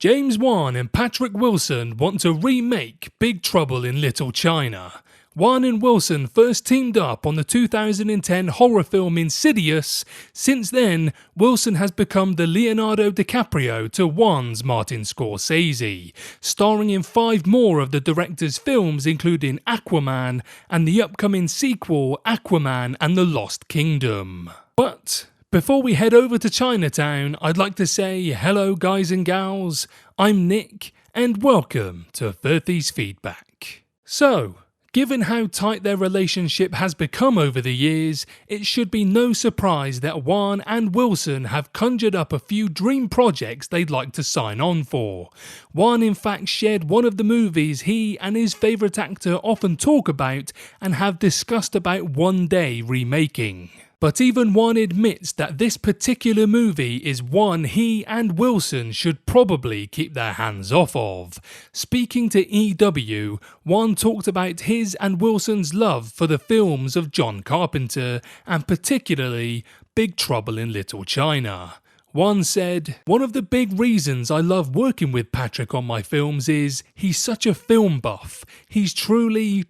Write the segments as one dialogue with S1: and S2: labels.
S1: James Wan and Patrick Wilson want to remake Big Trouble in Little China. Wan and Wilson first teamed up on the 2010 horror film Insidious. Since then, Wilson has become the Leonardo DiCaprio to Wan's Martin Scorsese, starring in 5 more of the director's films including Aquaman and the upcoming sequel Aquaman and the Lost Kingdom. But before we head over to Chinatown, I'd like to say hello guys and gals, I'm Nick and welcome to 30's Feedback. So, given how tight their relationship has become over the years, it should be no surprise that Wan and Wilson have conjured up a few dream projects they'd like to sign on for. Wan in fact shared one of the movies he and his favourite actor often talk about and have discussed about one day remaking. But even Wan admits that this particular movie is one he and Wilson should probably keep their hands off of. Speaking to EW, Wan talked about his and Wilson's love for the films of John Carpenter, and particularly Big Trouble in Little China. Wan said, "One of the big reasons I love working with Patrick on my films is he's such a film buff. He's truly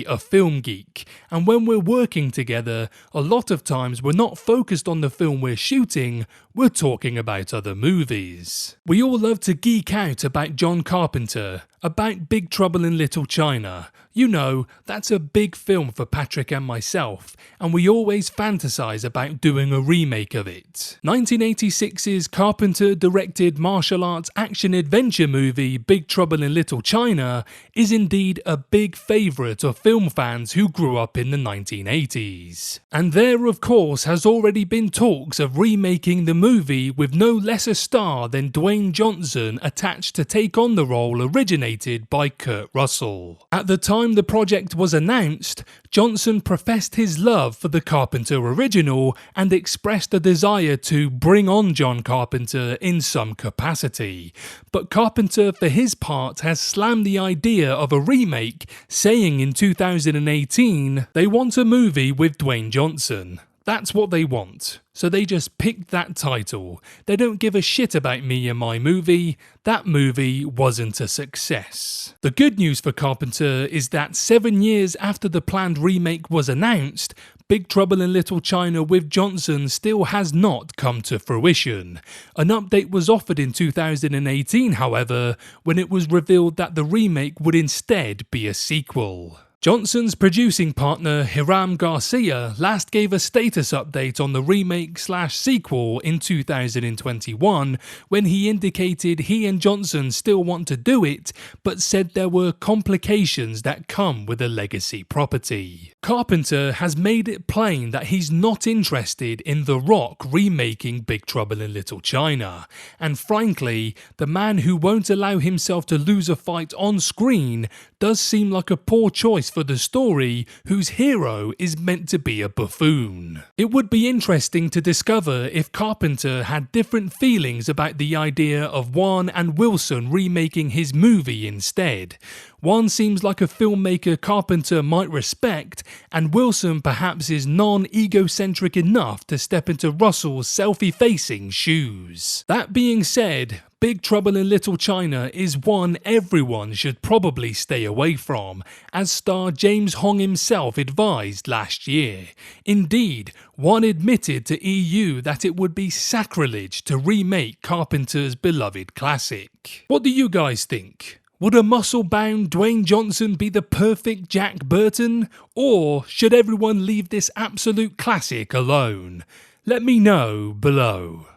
S1: a film geek. And when we're working together, a lot of times we're not focused on the film we're shooting, we're talking about other movies. We all love to geek out about John Carpenter, about Big Trouble in Little China. You know, that's a big film for Patrick and myself, and we always fantasize about doing a remake of it." 1986's Carpenter-directed martial arts action-adventure movie Big Trouble in Little China is indeed a big favourite of film fans who grew up in the 1980s. And there of course has already been talks of remaking the movie with no less a star than Dwayne Johnson attached to take on the role originated by Kurt Russell. At the time the project was announced, Johnson professed his love for the Carpenter original and expressed a desire to bring on John Carpenter in some capacity. But Carpenter for his part has slammed the idea of a remake, saying in 2018 they want a movie with Dwayne Johnson. That's what they want. So they just picked that title. They don't give a shit about me and my movie. That movie wasn't a success. The good news for Carpenter is that 7 years after the planned remake was announced, Big Trouble in Little China with Johnson still has not come to fruition. An update was offered in 2018, however, when it was revealed that the remake would instead be a sequel. Johnson's producing partner Hiram Garcia last gave a status update on the remake/sequel in 2021 when he indicated he and Johnson still want to do it, but said there were complications that come with a legacy property. Carpenter has made it plain that he's not interested in The Rock remaking Big Trouble in Little China, and frankly, the man who won't allow himself to lose a fight on screen does seem like a poor choice for the story whose hero is meant to be a buffoon. It would be interesting to discover if Carpenter had different feelings about the idea of Wan and Wilson remaking his movie instead. Wan seems like a filmmaker Carpenter might respect, and Wilson perhaps is non-egocentric enough to step into Russell's self-effacing shoes. That being said, Big Trouble in Little China is one everyone should probably stay away from, as star James Hong himself advised last year. Indeed, Wan admitted to EU that it would be sacrilege to remake Carpenter's beloved classic. What do you guys think? Would a muscle-bound Dwayne Johnson be the perfect Jack Burton? Or should everyone leave this absolute classic alone? Let me know below.